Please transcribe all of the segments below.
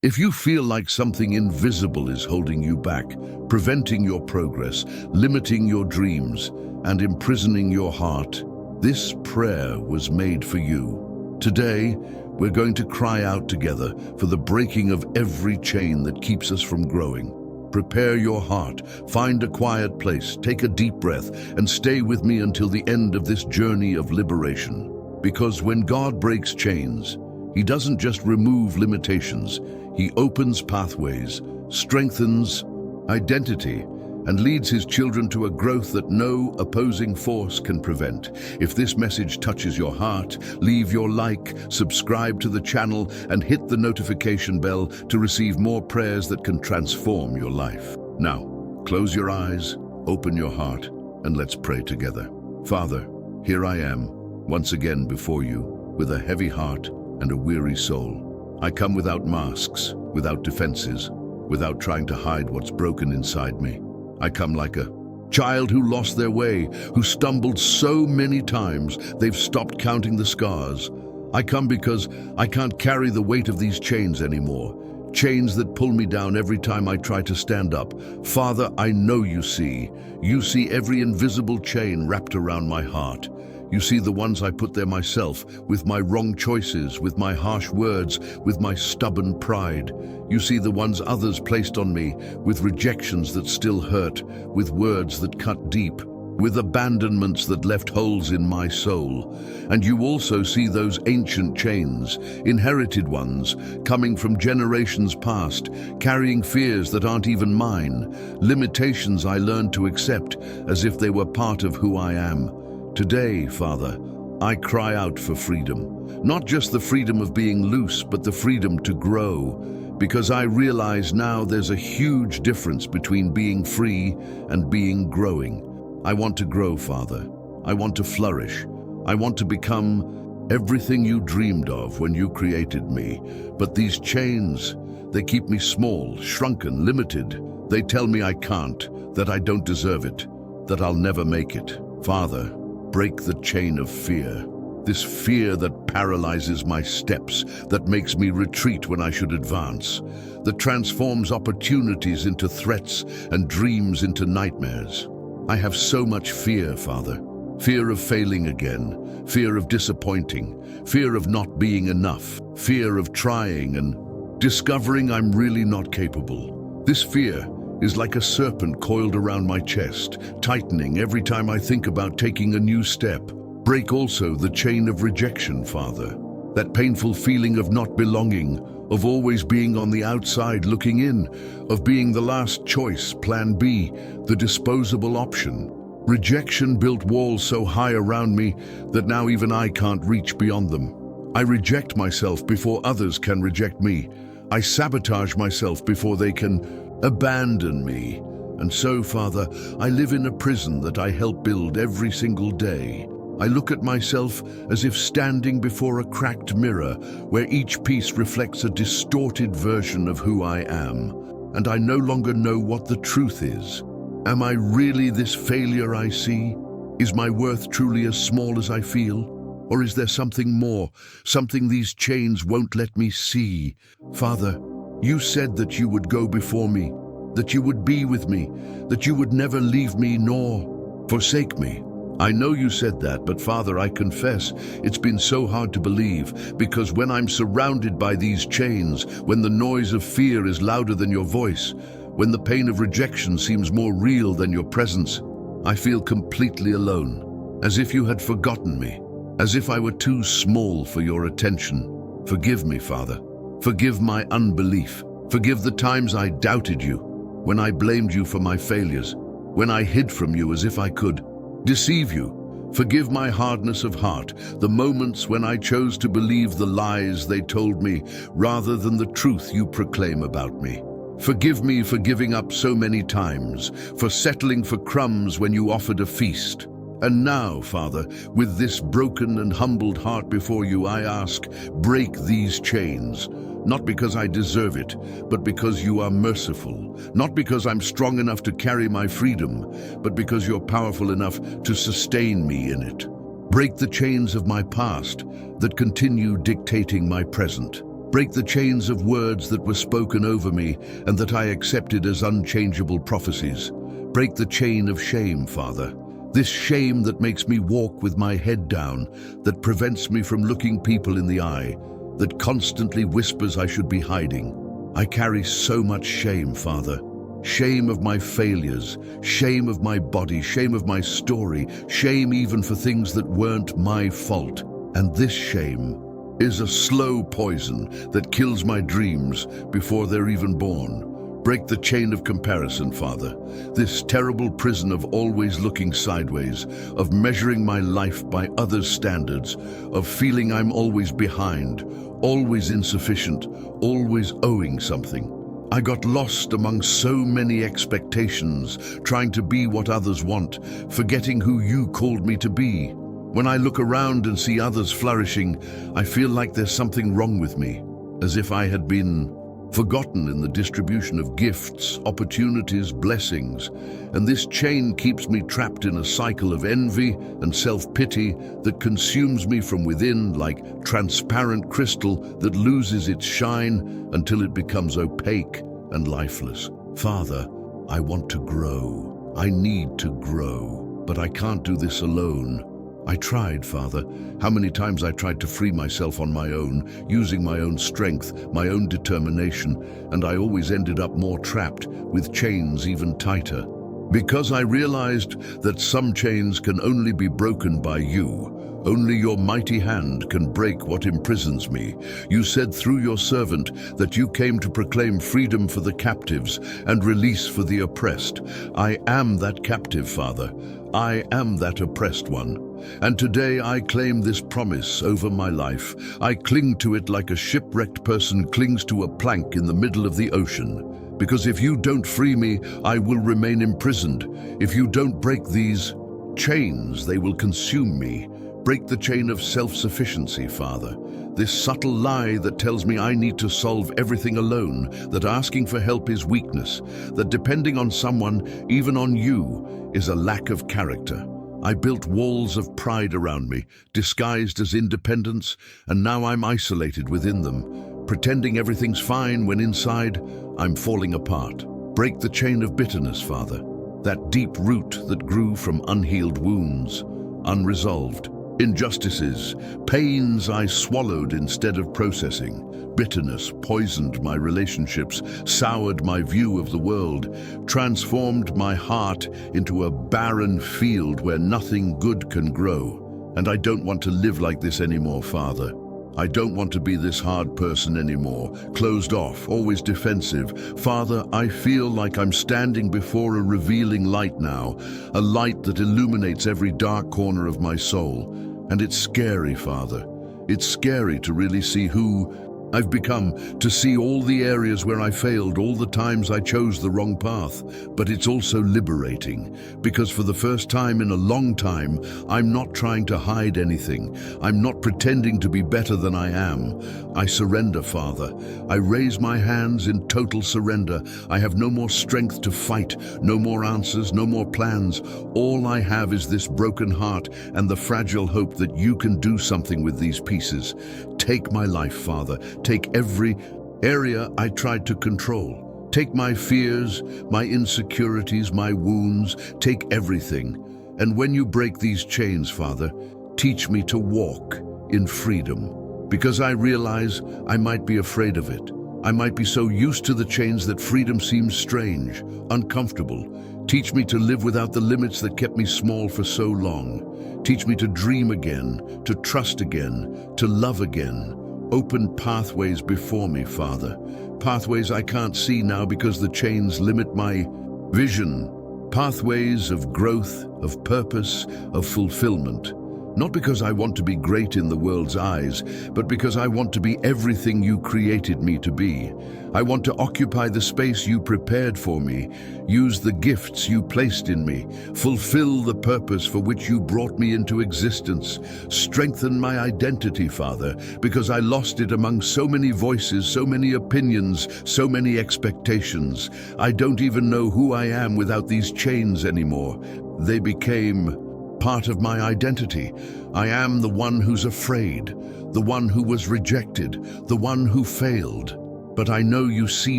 If you feel like something invisible is holding you back, preventing your progress, limiting your dreams, and imprisoning your heart, this prayer was made for you. Today, we're going to cry out together for the breaking of every chain that keeps us from growing. Prepare your heart, find a quiet place, take a deep breath, and stay with me until the end of this journey of liberation. Because when God breaks chains, He doesn't just remove limitations, He opens pathways, strengthens identity, and leads His children to a growth that no opposing force can prevent. If this message touches your heart, leave your like, subscribe to the channel, and hit the notification bell to receive more prayers that can transform your life. Now, close your eyes, open your heart, and let's pray together. Father, here I am, once again before you, with a heavy heart and a weary soul. I come without masks, without defenses, without trying to hide what's broken inside me. I come like a child who lost their way, who stumbled so many times they've stopped counting the scars. I come because I can't carry the weight of these chains anymore. Chains that pull me down every time I try to stand up. Father, I know you see. You see every invisible chain wrapped around my heart. You see the ones I put there myself, with my wrong choices, with my harsh words, with my stubborn pride. You see the ones others placed on me, with rejections that still hurt, with words that cut deep, with abandonments that left holes in my soul. And you also see those ancient chains, inherited ones, coming from generations past, carrying fears that aren't even mine, limitations I learned to accept as if they were part of who I am. Today, Father, I cry out for freedom. Not just the freedom of being loose, but the freedom to grow. Because I realize now there's a huge difference between being free and being growing. I want to grow, Father. I want to flourish. I want to become everything you dreamed of when you created me. But these chains, they keep me small, shrunken, limited. They tell me I can't, that I don't deserve it, that I'll never make it. Father, break the chain of fear. This fear that paralyzes my steps, that makes me retreat when I should advance, that transforms opportunities into threats and dreams into nightmares. I have so much fear, Father. Fear of failing again, fear of disappointing, fear of not being enough, fear of trying and discovering I'm really not capable. This fear is like a serpent coiled around my chest, tightening every time I think about taking a new step. Break also the chain of rejection, Father. That painful feeling of not belonging, of always being on the outside looking in, of being the last choice, plan B, the disposable option. Rejection built walls so high around me that now even I can't reach beyond them. I reject myself before others can reject me. I sabotage myself before they can abandon me. And so, Father, I live in a prison that I help build every single day. I look at myself as if standing before a cracked mirror where each piece reflects a distorted version of who I am. And I no longer know what the truth is. Am I really this failure I see? Is my worth truly as small as I feel? Or is there something more, something these chains won't let me see? Father, you said that you would go before me, that you would be with me, that you would never leave me nor forsake me. I know you said that, but Father, I confess, it's been so hard to believe, because when I'm surrounded by these chains, when the noise of fear is louder than your voice, when the pain of rejection seems more real than your presence, I feel completely alone, as if you had forgotten me, as if I were too small for your attention. Forgive me, Father. Forgive my unbelief. Forgive the times I doubted you, when I blamed you for my failures, when I hid from you as if I could deceive you. Forgive my hardness of heart, the moments when I chose to believe the lies they told me rather than the truth you proclaim about me. Forgive me for giving up so many times, for settling for crumbs when you offered a feast. And now, Father, with this broken and humbled heart before you, I ask, break these chains. Not because I deserve it, but because you are merciful. Not because I'm strong enough to carry my freedom, but because you're powerful enough to sustain me in it. Break the chains of my past that continue dictating my present. Break the chains of words that were spoken over me and that I accepted as unchangeable prophecies. Break the chain of shame, Father. This shame that makes me walk with my head down, that prevents me from looking people in the eye, that constantly whispers I should be hiding. I carry so much shame, Father. Shame of my failures, shame of my body, shame of my story, shame even for things that weren't my fault. And this shame is a slow poison that kills my dreams before they're even born. Break the chain of comparison, Father. This terrible prison of always looking sideways, of measuring my life by others' standards, of feeling I'm always behind, always insufficient, always owing something. I got lost among so many expectations, trying to be what others want, forgetting who you called me to be. When I look around and see others flourishing, I feel like there's something wrong with me, as if I had been forgotten in the distribution of gifts, opportunities, blessings. And this chain keeps me trapped in a cycle of envy and self-pity that consumes me from within like transparent crystal that loses its shine until it becomes opaque and lifeless. Father, I want to grow. I need to grow, but I can't do this alone. I tried, Father. How many times I tried to free myself on my own, using my own strength, my own determination, and I always ended up more trapped, with chains even tighter. Because I realized that some chains can only be broken by you. Only your mighty hand can break what imprisons me. You said through your servant that you came to proclaim freedom for the captives and release for the oppressed. I am that captive, Father. I am that oppressed one. And today I claim this promise over my life. I cling to it like a shipwrecked person clings to a plank in the middle of the ocean. Because if you don't free me, I will remain imprisoned. If you don't break these chains, they will consume me. Break the chain of self-sufficiency, Father. This subtle lie that tells me I need to solve everything alone, that asking for help is weakness, that depending on someone, even on you, is a lack of character. I built walls of pride around me, disguised as independence, and now I'm isolated within them, pretending everything's fine when inside, I'm falling apart. Break the chain of bitterness, Father, that deep root that grew from unhealed wounds, unresolved injustices, pains I swallowed instead of processing. Bitterness poisoned my relationships, soured my view of the world, transformed my heart into a barren field where nothing good can grow. And I don't want to live like this anymore, Father. I don't want to be this hard person anymore, closed off, always defensive. Father, I feel like I'm standing before a revealing light now, a light that illuminates every dark corner of my soul. And it's scary, Father. It's scary to really see who I've become, to see all the areas where I failed, all the times I chose the wrong path. But it's also liberating, because for the first time in a long time, I'm not trying to hide anything. I'm not pretending to be better than I am. I surrender, Father. I raise my hands in total surrender. I have no more strength to fight, no more answers, no more plans. All I have is this broken heart and the fragile hope that you can do something with these pieces. Take my life, Father. Take every area I tried to control. Take my fears, my insecurities, my wounds. Take everything. And when you break these chains, Father, teach me to walk in freedom. Because I realize I might be afraid of it. I might be so used to the chains that freedom seems strange, uncomfortable. Teach me to live without the limits that kept me small for so long. Teach me to dream again, to trust again, to love again. Open pathways before me, Father. Pathways I can't see now because the chains limit my vision. Pathways of growth, of purpose, of fulfillment. Not because I want to be great in the world's eyes, but because I want to be everything you created me to be. I want to occupy the space you prepared for me, use the gifts you placed in me, fulfill the purpose for which you brought me into existence. Strengthen my identity, Father, because I lost it among so many voices, so many opinions, so many expectations. I don't even know who I am without these chains anymore. They became part of my identity. I am the one who's afraid, the one who was rejected, the one who failed. But I know you see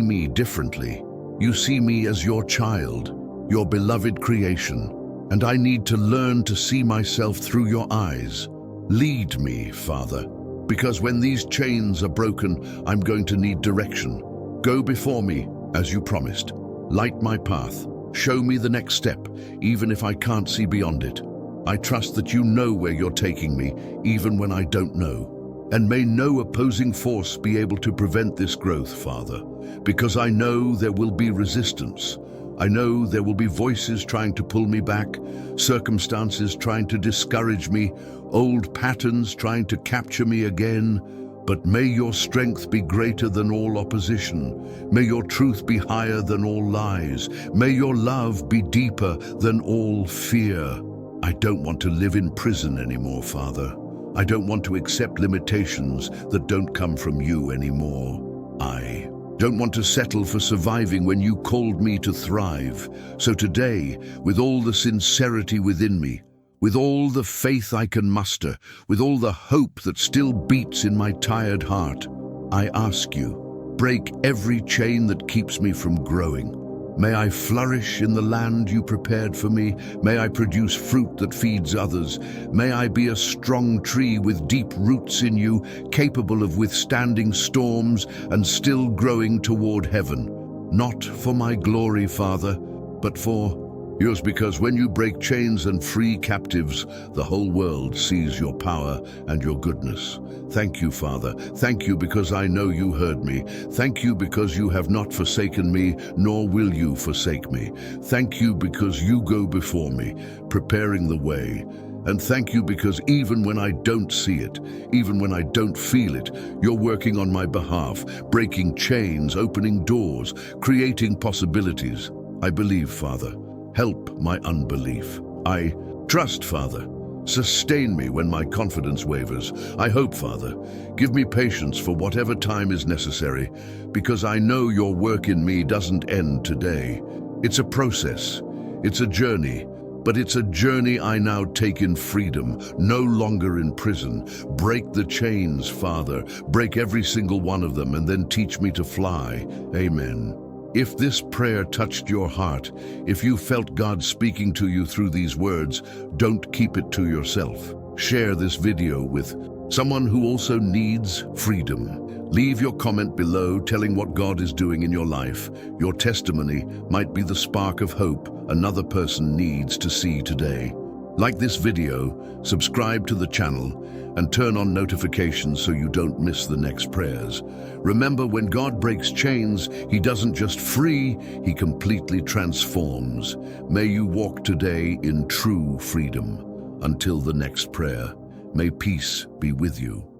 me differently. You see me as your child, your beloved creation, and I need to learn to see myself through your eyes. Lead me, Father, because when these chains are broken, I'm going to need direction. Go before me, as you promised. Light my path. Show me the next step, even if I can't see beyond it. I trust that you know where you're taking me, even when I don't know. And may no opposing force be able to prevent this growth, Father, because I know there will be resistance. I know there will be voices trying to pull me back, circumstances trying to discourage me, old patterns trying to capture me again. But may your strength be greater than all opposition. May your truth be higher than all lies. May your love be deeper than all fear. I don't want to live in prison anymore, Father. I don't want to accept limitations that don't come from you anymore. I don't want to settle for surviving when you called me to thrive. So today, with all the sincerity within me, with all the faith I can muster, with all the hope that still beats in my tired heart, I ask you, break every chain that keeps me from growing. May I flourish in the land you prepared for me. May I produce fruit that feeds others. May I be a strong tree with deep roots in you, capable of withstanding storms and still growing toward heaven. Not for my glory, Father, but for yours, because when you break chains and free captives, the whole world sees your power and your goodness. Thank you, Father. Thank you because I know you heard me. Thank you because you have not forsaken me, nor will you forsake me. Thank you because you go before me, preparing the way. And thank you because even when I don't see it, even when I don't feel it, you're working on my behalf, breaking chains, opening doors, creating possibilities. I believe, Father. Help my unbelief. I trust, Father. Sustain me when my confidence wavers. I hope, Father. Give me patience for whatever time is necessary, because I know your work in me doesn't end today. It's a process. It's a journey. But it's a journey I now take in freedom, no longer in prison. Break the chains, Father. Break every single one of them, and then teach me to fly. Amen. If this prayer touched your heart, if you felt God speaking to you through these words, don't keep it to yourself. Share this video with someone who also needs freedom. Leave your comment below telling what God is doing in your life. Your testimony might be the spark of hope another person needs to see today. Like this video, subscribe to the channel, and turn on notifications so you don't miss the next prayers. Remember, when God breaks chains, He doesn't just free, He completely transforms. May you walk today in true freedom. Until the next prayer, may peace be with you.